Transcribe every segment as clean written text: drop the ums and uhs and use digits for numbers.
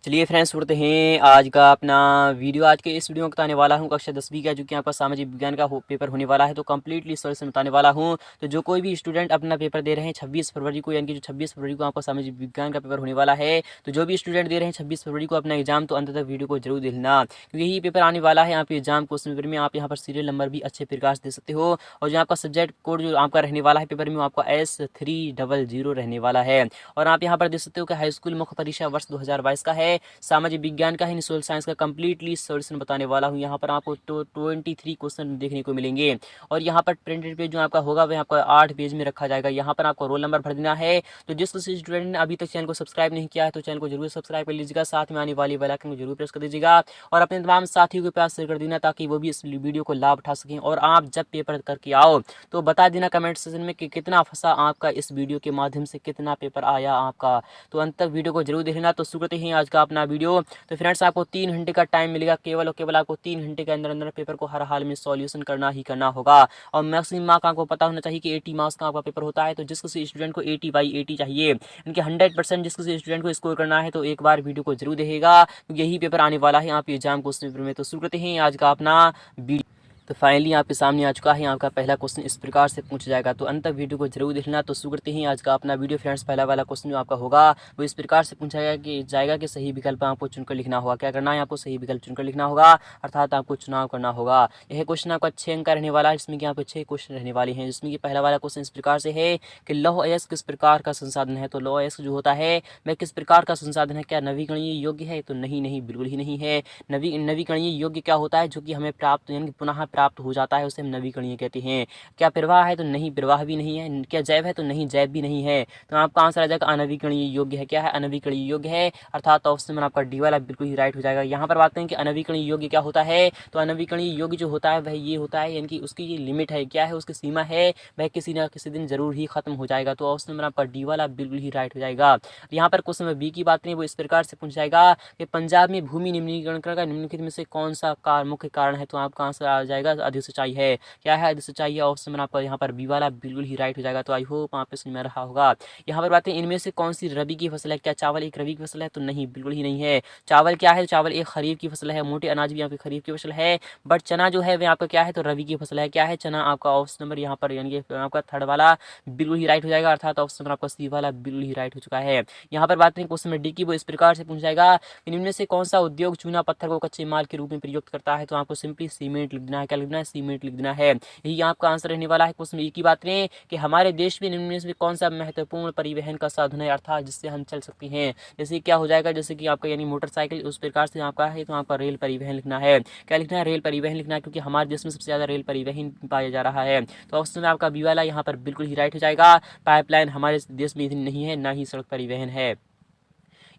चलिए फ्रेंड्स शुरू करते हैं आज का अपना वीडियो। आज के इस वीडियो में बताने वाला हूँ कक्षा 10वीं का जो कि आपका सामाजिक विज्ञान का पेपर होने वाला है, तो कम्प्लीटली सॉल्यूशन बताने वाला हूँ। तो जो कोई भी स्टूडेंट अपना पेपर दे रहे हैं 26 फरवरी को, यानी कि जो 26 फरवरी को आपका सामाजिक विज्ञान का पेपर होने वाला है, तो जो भी स्टूडेंट दे रहे हैं 26 फरवरी को अपना एग्जाम, तो अंत तक वीडियो को जरूर देखना, क्योंकि यही पेपर आने वाला है। आपके एग्जाम क्वेश्चन पेपर में आप यहाँ पर सीरियल नंबर भी अच्छे प्रकाश दे सकते हो, और जो आपका सब्जेक्ट कोड जो आपका रहने वाला है पेपर में, वो आपका S300 रहने वाला है। और आप यहाँ पर देख सकते हो कि हाई स्कूल मुख्य परीक्षा वर्ष 2022 का है, सामाजिक विज्ञान का है, सोशल साइंस का कम्प्लीटली सॉल्यूशन बताने वाला हूँ। यहाँ पर आपको 23 क्वेश्चन देखने को मिलेंगे, और यहाँ पर प्रिंटेड पेज जो आपका होगा वह आपका 8 पेज में रखा जाएगा। यहाँ पर आपको रोल नंबर भर देना है। तो जिस किसी स्टूडेंट ने अभी तक चैनल को सब्सक्राइब नहीं किया है, तो चैनल को जरूर सब्सक्राइब कर लीजिएगा, साथ में आने वाली बेल आइकन को जरूर प्रेस कर दीजिएगा, और अपने तमाम साथियों के पास शेयर कर देना, ताकि वो भी इस वीडियो को लाभ उठा सकें। और आप जब पेपर करके आओ तो बता देना कमेंट सेक्शन में कि कितना फंसा आपका इस वीडियो के माध्यम से, कितना पेपर आया आपका। तो अंत तक वीडियो को जरूर देखना। तो शुरू करते हैं आज का अपना वीडियो। तो फ्रेंड्स आपको 3 घंटे का टाइम मिलेगा, केवल और केवल आपको 3 घंटे के अंदर अंदर पेपर को हर हाल में सॉल्यूशन करना ही करना होगा। और मैक्सिमम मार्क आपको पता होना चाहिए कि 80 मार्क्स का आपका पेपर होता है। तो जिस किसी स्टूडेंट को 80/80 चाहिए, इनके 100% जिस किसी स्टूडेंट को स्कोर करना है, तो एक बार वीडियो को जरूर देखेगा, क्योंकि यही पेपर आने वाला है आपके एग्जाम क्वेश्चन पेपर में। तो शुरू करते हैं आज का अपना वीडियो। तो फाइनली आपके सामने आ चुका है आपका पहला क्वेश्चन, इस प्रकार से पूछा जाएगा, तो अंत तक वीडियो को जरूर देखना। तो शुरू करते हैं आज का अपना वीडियो। फ्रेंड्स पहला वाला क्वेश्चन जो आपका होगा वो इस प्रकार से पूछा जाएगा कि सही विकल्प आपको चुनकर लिखना होगा। क्या करना है, आपको सही विकल्प चुनकर लिखना होगा, अर्थात आपको चुनाव करना होगा। यह क्वेश्चन आपका 6 अंक का रहने वाला है, जिसमें कि यहाँ पे 6 क्वेश्चन रहने वाले हैं। जिसमें कि पहला वाला क्वेश्चन इस प्रकार से है कि लौह अयस्क किस प्रकार का संसाधन है। तो लौह अयस्क जो होता है वह किस प्रकार का संसाधन है, क्या नवीकरणीय योग्य है? तो नहीं, बिल्कुल ही नहीं है। नवीकरणीय योग्य क्या होता है, जो कि हमें प्राप्त यानी कि पुनः प्राप्त हो जाता है, उसे हम नवीकरणीय कहते हैं। क्या प्रवाह है? तो नहीं, प्रवाह भी नहीं है। क्या जैव है? तो नहीं, जैव भी नहीं है। तो आपका आंसर आ जाएगा अनवीकरणीय योग्य है। क्या है? अनवीकरणीय योग्य है, अर्थात ऑप्शन में आपका डी वाला बिल्कुल ही राइट हो जाएगा। यहाँ पर बात करें कि अनवीकरणीय योग्य क्या होता है, तो अनवीकरणीय योग्य जो होता है वह ये होता है, यानी कि उसकी ये लिमिट है, क्या है उसकी सीमा है, वह किसी न किसी दिन जरूर ही खत्म हो जाएगा। तो ऑप्शन में आपका डी वाला बिल्कुल ही राइट हो जाएगा। यहाँ पर क्वेश्चन नंबर बी की बात करें, वो इस प्रकार से पूछा जाएगा कि पंजाब में भूमि निम्नीकरण का निम्नलिखित में से कौन सा मुख्य कारण है। तो आपका आंसर आ जाएगा अधिक सिंचाई है। क्या है? अधिक सिंचाई है। ऑप्शन में आपका यहाँ पर बी वाला बिल्कुल ही राइट हो जाएगा। तो आई होप आप समझ में रहा होगा। यहाँ पर बातें, इनमें से कौन सी रबी की फसल है? क्या चावल एक रबी की फसल है? तो नहीं, बिल्कुल ही नहीं है। चावल क्या है? चावल एक खरीफ की फसल है। मोटे अनाज भी आपकी खरीफ की फसल है, बट चना जो है वह आपका क्या है, तो रबी की फसल है। क्या है? चना। आपका ऑप्शन नंबर यहाँ पर यानी कि आपका थर्ड वाला बिल्कुल ही राइट हो जाएगा, अर्थात ऑप्शन नंबर आपका सी वाला बिल्कुल ही राइट हो चुका है। यहाँ पर बात करें क्वेश्चन नंबर डी की, वो इस प्रकार से पूछा जाएगा कि इनमें से कौन सा उद्योग चूना पत्थर को कच्चे माल के रूप में प्रयुक्त करता है। तो आपको सिंपली सीमेंट लिख देना है। क्या लिखना है? सीमेंट लिख देना है। यही आपका आंसर रहने वाला है। क्वेश्चन ए की बात करें कि हमारे देश में निम्न में से कौन सा महत्वपूर्ण परिवहन का साधन है, अर्थात जिससे हम चल सकते हैं। जैसे क्या हो जाएगा, जैसे कि आपका यानी मोटरसाइकिल, उस प्रकार से आपका है, तो आपका रेल परिवहन लिखना है। क्या लिखना है? रेल परिवहन लिखना है, क्योंकि हमारे देश में सबसे ज्यादा रेल परिवहन पाया जा रहा है। तो ऑप्शन में आपका बी वाला यहाँ पर बिल्कुल ही राइट हो जाएगा। पाइपलाइन हमारे देश में इतनी नहीं है, ना ही सड़क परिवहन है।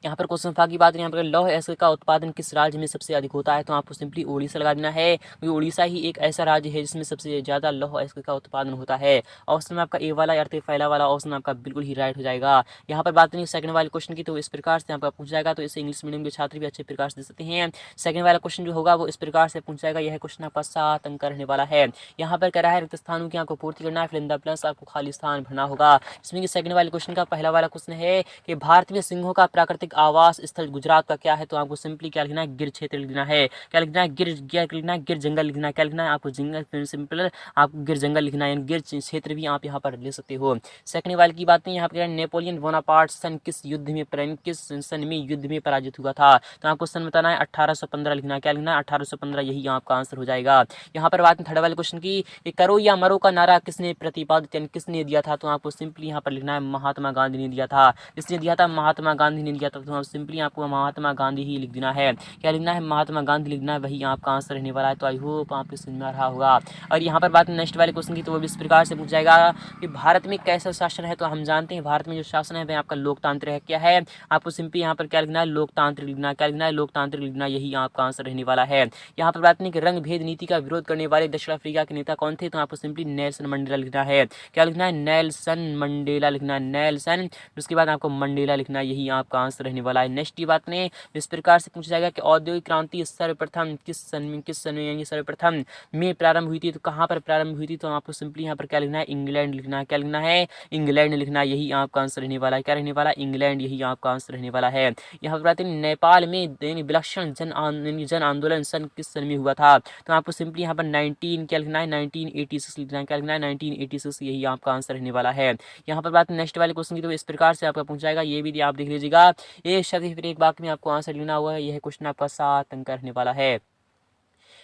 यहाँ पर क्वेश्चन फा की बात करें, यहाँ पर लौह अयस्क का उत्पादन किस राज्य में सबसे अधिक होता है। तो आपको सिंपली उड़ीसा लगा देना है, क्योंकि उड़ीसा ही एक ऐसा राज्य है जिसमें सबसे ज्यादा लौह अयस्क का उत्पादन होता है। ऑप्शन में आपका ए वाला अर्थात पहला वाला ऑप्शन आपका बिल्कुल ही राइट हो जाएगा। यहाँ पर बात करें सेकंड वाले क्वेश्चन की, तो इस प्रकार से आपका पूछा जाएगा, तो इसे इंग्लिश मीडियम के छात्र भी अच्छे प्रकार से दे सकते हैं। सेकंड वाला क्वेश्चन जो होगा वो इस प्रकार से पूछा जाएगा, यह क्वेश्चन आपका 7 अंक का रहने वाला है। यहाँ पर कह रहा है रिक्त स्थानों की आपको पूर्ति करना है, फिर इन द प्लस आपको खाली स्थान भरना होगा। इसमें कि सेकंड वाले क्वेश्चन का पहला वाला क्वेश्चन है कि भारत में सिंहों का प्राकृतिक आवास स्थल गुजरात का क्या है। तो आपको सिंपली क्या लिखना है? गिर क्षेत्र लिखना है। क्या लिखना है? गिर, क्या लिखना है? गिर जंगल लिखना है। क्या लिखना है? आपको जंगल, सिंपल आपको गिर जंगल लिखना है, गिर क्षेत्र भी आप यहाँ पर ले सकते हो। सेकंड वाले की बात नहीं, यहाँ पर नेपोलियन बोनापार्ट सन किस युद्ध में किस सन में युद्ध में पराजित हुआ था। तो आपको सन बताना है, 1815 लिखना है। क्या लिखना है? 1815, यही आपका आंसर हो जाएगा। यहाँ पर बात थर्ड वाले क्वेश्चन की, करो या मरो का नारा किसने प्रतिपादित यानी किसने दिया था। तो आपको सिंपली यहाँ पर लिखना है महात्मा गांधी ने दिया था। किसने दिया था? महात्मा गांधी ने दिया था। तो सिंपली आपको महात्मा गांधी ही लिख देना है। क्या लिखना है? महात्मा गांधी लिखना है, वही आपका आंसर रहने वाला है। तो आई होप आपको समझ में आ रहा होगा। और यहाँ पर बात नेक्स्ट वाले क्वेश्चन की, तो वो इस प्रकार से पूछ जाएगा कि भारत में कैसा शासन है। तो हम जानते हैं भारत में जो शासन है वह आपका लोकतांत्रिक है। क्या है? आपको सिंपली यहाँ पर क्या लिखना है? लोकतांत्रिक लिखना है। क्या लिखना है? लोकतांत्रिक लिखना, यही आपका आंसर रहने वाला है। यहाँ पर बात नहीं कि रंग भेद नीति का विरोध करने वाले दक्षिण अफ्रीका के नेता कौन थे। तो आपको सिंपली नेल्सन मंडेला लिखना है। क्या लिखना है? नेल्सन मंडेला लिखना है, नेल्सन। उसके बाद आपको मंडेला लिखना है, यही आपका आंसर रहने वाला है। नेक्स्ट की बात में इस प्रकार से पूछा जाएगा कि औद्योगिक क्रांति सर्वप्रथम किस सन में यानी सर्वप्रथम में प्रारंभ हुई थी, तो कहाँ पर प्रारंभ हुई थी, तो आपको सिंपली यहाँ पर क्या लिखना है, इंग्लैंड लिखना है। क्या लिखना है, इंग्लैंड लिखना है, यही आपका आंसर रहने वाला है। क्या रहने वाला है, इंग्लैंड, यही आपका आंसर रहने वाला है। यहाँ पर बात है नेपाल में विलक्षण जन आंदोलन सन किस सन में हुआ था, तो आपको सिंपली यहाँ पर 19 क्या लिखना है, 1986 लिखना है। क्या लिखना है, 1986, यही आपका आंसर रहने वाला है। यहाँ पर बात नेक्स्ट वाले क्वेश्चन की, तो इस प्रकार से आपका पूछा जाएगा, ये भी आप देख लीजिएगा। एक शब्द फिर एक वाक्य में आपको आंसर लेना हुआ है। यह क्वेश्चन आपका 7 अंक का रहने वाला है।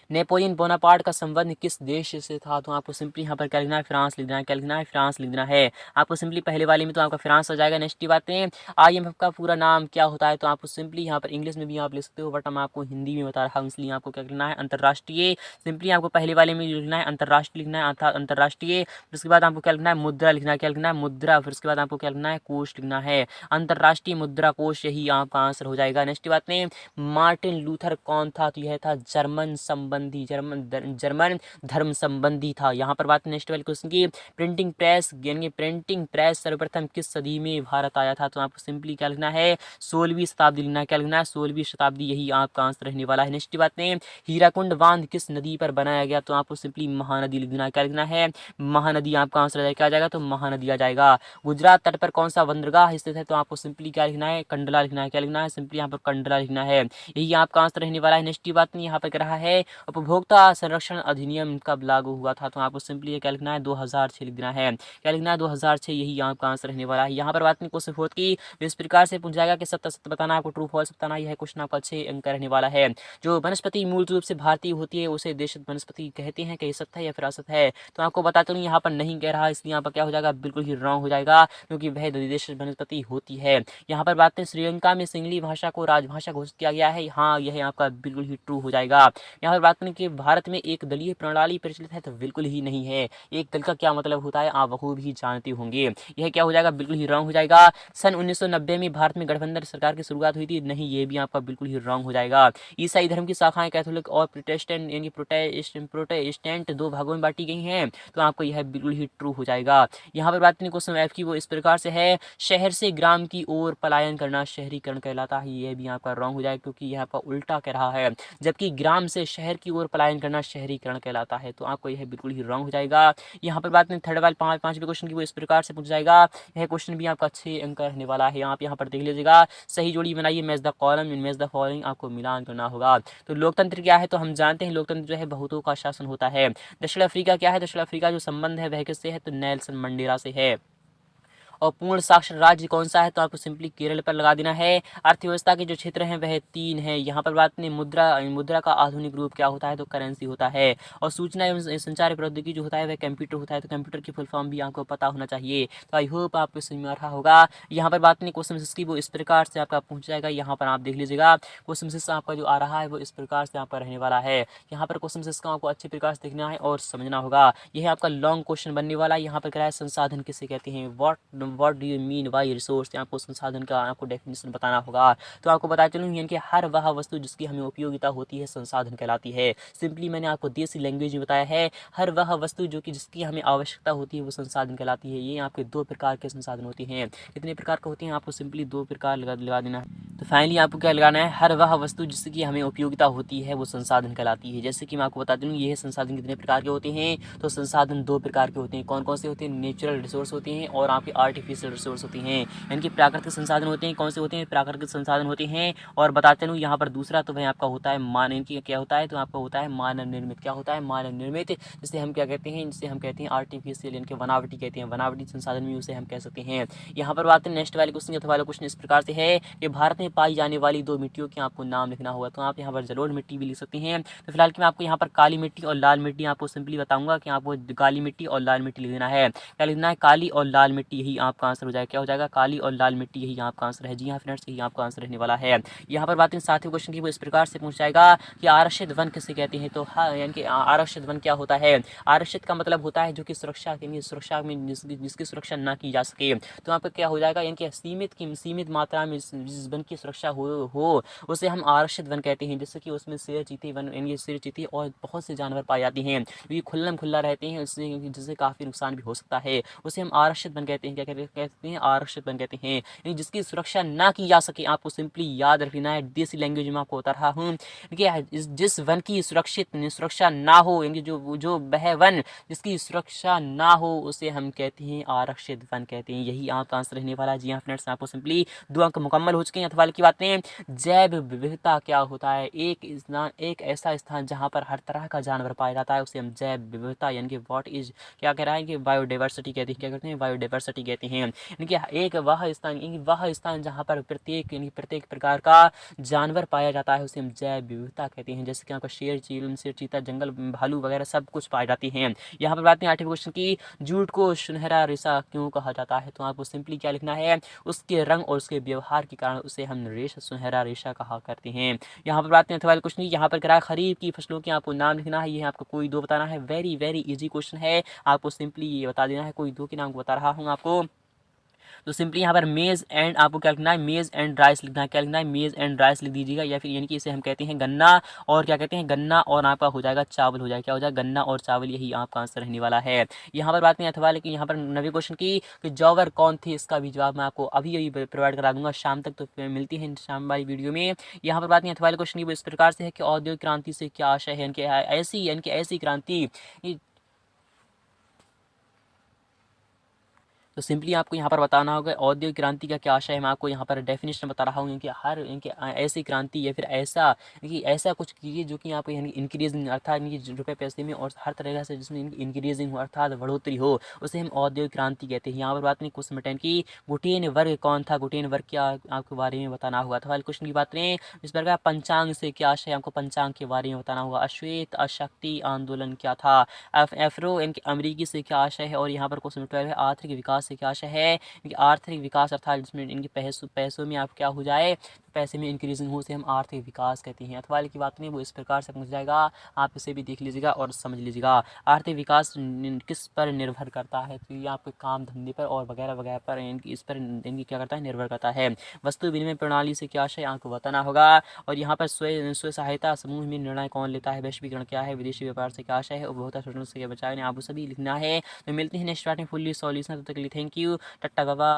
नेपोलियन बोनापार्ट का संबंध किस देश से था, तो आपको सिंपली यहाँ पर क्या लिखना है, फ्रांस लिखना है। क्या लिखना है, फ्रांस लिखना है। आपको सिंपली पहले वाले में तो आपका फ्रांस आ जाएगा। नेक्स्ट की बात है IMF का पूरा नाम क्या होता है, तो आपको सिंपली यहाँ पर इंग्लिश में भी आप लिख सकते हो, बट मैं आपको हिंदी में बता रहा हूँ, इसलिए आपको क्या लिखना है, अंतर्राष्ट्रीय। सिंपली आपको पहले वाले में लिखना है अंतर्राष्ट्रीय लिखना है, अर्थात अंतर्राष्ट्रीय। उसके बाद आपको क्या लिखना है, मुद्रा लिखना है। क्या लिखना है, मुद्रा। फिर उसके बाद आपको क्या लिखना है, कोष लिखना है, अंतर्राष्ट्रीय मुद्रा कोष, यही आपका आंसर हो जाएगा। नेक्स्ट की बात में मार्टिन लूथर कौन था, तो यह था जर्मन जर्मन धर्म संबंधी था। यहाँ पर बात नेक्स्ट वाले क्वेश्चन की, प्रिंटिंग प्रेस यानी प्रिंटिंग प्रेस सर्वप्रथम किस सदी में भारत आया था, तो आपको सिंपली क्या लिखना है, 16वीं शताब्दी लिखना है। क्या लिखना है, 16वीं शताब्दी, यही आपका आंसर रहने वाला है। नेक्स्ट की बात में हीराकुंड बांध किस नदी पर बनाया गया, तो आपको सिंपली महानदी लिखना है। क्या लिखना है, महानदी, आपका आंसर क्या आ जाएगा, तो महानदी आ जाएगा। गुजरात तट पर कौन सा बंदरगाह स्थित है, तो आपको सिंपली क्या लिखना है, कंडला लिखना है। क्या लिखना है, सिंपली यहाँ पर कंडला लिखना है, यही आपका आंसर रहने वाला है। नेक्स्ट की बात में यहाँ पर क्या रहा है, उपभोक्ता संरक्षण अधिनियम कब लागू हुआ था, तो आपको सिंपली क्या लिखना है, 2006 लिख देना है। क्या लिखना है, 2006, यही आपका आंसर रहने वाला है। यहाँ पर बात नहीं क्वेश्चन फोर्थ की, इस प्रकार से पूछ जाएगा कि सत्य सत्य बताना, आपको ट्रू फॉल्स बताना। यह क्वेश्चन आपका 6 अंक रहने वाला है। जो वनस्पति मूल रूप से भारतीय होती है उसे देशज वनस्पति कहते हैं, क्या सत्य है या फिर असत्य है, तो आपको बताते हूँ यहाँ पर नहीं कह रहा, इसलिए यहाँ पर क्या हो जाएगा, बिल्कुल ही रॉन्ग हो जाएगा, क्योंकि वह देशज वनस्पति होती है। यहाँ पर बात है श्रीलंका में सिंगली भाषा को राजभाषा घोषित किया गया है, हाँ यह आपका बिल्कुल ही ट्रू हो जाएगा। यहाँ पर बात करें कि भारत में एक दलीय प्रणाली प्रचलित है, तो बिल्कुल ही नहीं है। एक दल का क्या मतलब होता है, आप बखूब ही जानते होंगे। यह क्या हो जाएगा, बिल्कुल ही रॉन्ग हो जाएगा। सन 1990 में भारत में गठबंधन सरकार की शुरुआत हुई थी, नहीं, ये भी आपका बिल्कुल ही रॉन्ग हो जाएगा। ईसाई धर्म की शाखाएं कैथोलिक और प्रोटेस्टेंट यानी प्रोटेस्टेंट दो भागों में बांटी गई हैं, तो आपको यह बिल्कुल ही ट्रू हो जाएगा। यहाँ पर बात करें क्वेश्चन एफ की, वो इस प्रकार से है, शहर से ग्राम की ओर पलायन करना शहरीकरण कहलाता है, यह भी आपका रॉन्ग हो जाएगा, क्योंकि यह आपका उल्टा कह रहा है, जबकि ग्राम से शहर की ओर पलायन करना शहरीकरण कहलाता है, तो आपको यह बिल्कुल ही रॉन्ग हो जाएगा। यहाँ पर बात करें थर्ड वाले पांचवें क्वेश्चन की, वो इस प्रकार से पूछा जाएगा, यह क्वेश्चन भी आपका 6 अंक का रहने वाला है। आप यहाँ पर देख लीजिएगा, सही जोड़ी बनाइए, match the column in match the following, आपको मिलान करना होगा। तो लोकतंत्र क्या है, तो हम जानते हैं लोकतंत्र जो है बहुतों का शासन होता है। दक्षिण अफ्रीका क्या है, दक्षिण अफ्रीका जो संबंध है वह किससे है, तो नेल्सन मंडेला से है। और पूर्ण साक्षर राज्य कौन सा है, तो आपको सिंपली केरल पर लगा देना है। अर्थव्यवस्था के जो क्षेत्र हैं वह 3 हैं। यहाँ पर बात नहीं, मुद्रा का आधुनिक रूप क्या होता है, तो करेंसी होता है। और सूचना एवं संचार प्रौद्योगिकी जो होता है वह कंप्यूटर होता है, तो कंप्यूटर की फुल फॉर्म भी आपको पता होना चाहिए। तो आई होप आपको समझ में आ रहा होगा। यहाँ पर बात नहीं क्वेश्चन की, वो इस प्रकार से आपका पूछ जाएगा। यहाँ पर आप देख लीजिएगा, क्वेश्चन आपका जो आ रहा है वो इस प्रकार से आपका रहने वाला है। यहाँ पर क्वेश्चन का आपको अच्छे प्रकार से देखना है और समझना होगा। यह आपका लॉन्ग क्वेश्चन बनने वाला है। यहाँ पर क्या है, संसाधन किसे कहते हैं, what do you mean by resource, आपको संसाधन का आपको डेफिनेशन बताना होगा। तो आपको बता चलूँ, यानी कि हर वह वस्तु जिसकी हमें उपयोगिता होती है संसाधन कहलाती है। सिंपली मैंने आपको देसी लैंग्वेज में बताया है, हर वह वस्तु जो कि जिसकी हमें आवश्यकता होती है वो संसाधन कहलाती है। ये आपके 2 प्रकार के संसाधन होते हैं। कितने प्रकार के होते हैं, आपको सिंपली 2 प्रकार लगा देना है। तो फाइनली आपको क्या लगाना है, हर वह वस्तु जिसकी हमें उपयोगिता होती है वो संसाधन कहलाती है। जैसे कि मैं आपको बता दूँ, ये संसाधन कितने प्रकार के होते हैं, तो संसाधन 2 प्रकार के होते हैं। कौन कौन से होते हैं, नेचुरल रिसोर्स होते हैं और आपके आर्टिफिशियल रिसोर्स होते हैं। यानी प्राकृतिक संसाधन होते हैं। कौन से होते हैं, प्राकृतिक संसाधन होते हैं। और बताते हूँ यहाँ पर दूसरा तो वह आपका होता है क्या होता है, तो आपका होता है मानव निर्मित। क्या होता है, मानव निर्मित, जिसे हम क्या कहते हैं, जिसे हम कहते हैं आर्टिफिशियल, यानी कि बनावटी कहते हैं। बनावटी संसाधन भी उसे हम कह सकते हैं। यहाँ पर बात है नेक्स्ट वाले क्वेश्चन, अथवा वाला क्वेश्चन इस प्रकार से है कि भारत में पाई जाने वाली 2 मिट्टियों के आपको नाम लिखना होगा। तो आप यहाँ पर जलोढ़ मिट्टी भी लिख सकते हैं। तो फिलहाल कि मैं आपको यहाँ पर काली मिट्टी और लाल मिट्टी आपको सिंपली बताऊंगा कि आपको काली मिट्टी और लाल मिट्टी लिख देना है। क्या लिखना है, काली और लाल मिट्टी, यही आपका आंसर हो जाएगा। क्या हो जाएगा, काली और लाल मिट्टी, यही आपका आंसर है। जी हाँ फ्रेंड्स, यही आपका आंसर रहने वाला है। यहाँ पर बात करें सातवें क्वेश्चन की, वो इस प्रकार से पूछ जाएगा कि आरक्षित वन किसे कहते हैं। तो हाँ, यानी कि आरक्षित वन क्या होता है, आरक्षित का मतलब होता है जो कि सुरक्षा के लिए, सुरक्षा में जिसकी सुरक्षा ना की जा सके। तो यहाँ पर क्या हो जाएगा, यानी कि सीमित मात्रा में जिस वन की सुरक्षा हो उसे हम आरक्षित वन कहते हैं। जैसे कि उसमें शेर, चीते वन, यानी शेर, चीते और बहुत से जानवर पाए जाते हैं, ये खुल्लम खुल्ला रहते हैं, जिससे काफी नुकसान भी हो सकता है। उसे हम आरक्षित वन कहते हैं। क्या कहते कहते हैं आरक्षित वन कहते हैं, यानी जिसकी सुरक्षा ना की जा सके। आपको सिंपली याद रखना है, देसी लैंग्वेज में आपको बता रहा हूँ कि जिस वन की सुरक्षा ना हो, यानी जो जो वह वन जिसकी सुरक्षा ना हो उसे हम कहते हैं आरक्षित वन कहते हैं। यही आपका आंसर रहने वाला है। जी हाँ फ्रेंड्स, आपको सिंपली 2 अंक मुकम्मल हो चुके हैं। सवाल की बातें, जैव विविधता क्या होता है? एक ऐसा स्थान जहाँ पर हर तरह का जानवर पाया जाता है उसे हम जैव विविधता यानी कि व्हाट इज क्या कह रहा है कि बायोडाइवर्सिटी कहते हैं। क्या कहते हैं? बायोडाइवर्सिटी कहते हैं। यानी कि एक वह स्थान जहाँ पर प्रत्येक प्रकार का जानवर पाया जाता है उसे हम जैव विविधता कहते हैं। जैसे कि आपका शेर, चीता, जंगल भालू वगैरह सब कुछ पाए जाते हैं। यहाँ पर बात है 8वें क्वेश्चन की, जूट को सुनहरा रेशा क्यों कहा जाता है? तो आपको सिंपली क्या लिखना है, उसके रंग और उसके व्यवहार के कारण उसे हम सुनहरा रेशा कहा करते हैं। यहाँ पर बात है क्वेश्चन की, यहाँ पर करा खरीफ की फसलों के आपको नाम लिखना है। ये आपको कोई दो बताना है। वेरी वेरी इजी क्वेश्चन है, आपको सिंपली ये बता देना है। कोई दो के नाम को बता रहा हूँ आपको। तो सिंपली यहाँ पर मेज़ एंड आपको क्या लिखना है, मेज़ एंड राइस लिखना है। क्या लिखना है? मेज़ एंड राइस लिख दीजिएगा, या फिर यानी कि इसे हम कहते हैं गन्ना और क्या कहते हैं, गन्ना और आपका हो जाएगा चावल हो जाएगा। क्या हो जाएगा? गन्ना और चावल, यही आपका आंसर रहने वाला है। यहाँ पर बात नहीं अथवा, लेकिन यहाँ पर 9वें क्वेश्चन की कि जॉवर कौन थे, इसका भी जवाब मैं आपको अभी प्रोवाइड करा दूंगा शाम तक। तो मिलती है शाम वाली वीडियो में। यहाँ पर बात नहीं अथवा क्वेश्चन की वो इस प्रकार से है कि औद्योगिक क्रांति से क्या आशय है, ऐसी क्रांति। तो सिंपली आपको यहाँ पर बताना होगा औद्योगिक क्रांति का क्या आशय है। मैं आपको यहाँ पर डेफिनेशन बता रहा हूँ कि हर इनके ऐसी क्रांति या फिर ऐसा कुछ कीजिए जो कि आपको यानी इंक्रीजिंग अर्थात इनकी रुपये पैसे में और हर तरह से जिसमें इनकी इंक्रीजिंग हो अर्थात बढ़ोतरी हो, उसे हम औद्योगिक क्रांति कहते हैं। यहाँ पर बात नहीं क्वेश्चन में की गुटेन वर्ग कौन था, गुटेन वर्ग क्या आपके बारे में बताना होगा। तो क्वेश्चन की बात करें इस प्रकार पंचांग से क्या आशय, आपको पंचांग के बारे में बताना होगा। अश्वेत अशक्ति आंदोलन क्या था। एफ्रो इनके अमरीकी से क्या आशय है। और यहाँ पर क्वेश्चन 12 है आर्थिक विकास से क्या आशय है। इनकी आर्थिक विकास अर्थात जिसमें इनके पैसों में आप क्या हो जाए, पैसे में इंक्रीजिंग हो, से हम आर्थिक विकास कहते हैं। अथवा की बात नहीं वो इस प्रकार से पहुँच जाएगा, आप इसे भी देख लीजिएगा और समझ लीजिएगा। आर्थिक विकास किस पर निर्भर करता है, तो ये आपके काम धंधे पर और वगैरह वगैरह पर इस पर इनकी क्या करता है, निर्भर करता है। वस्तु विनिमय प्रणाली से क्या आशय आपको बताना होगा। और यहाँ पर स्व सहायता समूह में निर्णय कौन लेता है, वैश्वीकरण क्या है, विदेशी व्यापार से क्या आशय है, उपभोक्ता शोषण से क्या बचाव, आपको सभी लिखना है। तो मिलते हैं नेक्स्ट पार्ट में फुल्ली सॉल्यूशन। तब तक के लिए थैंक यू, टट्टा बाबा।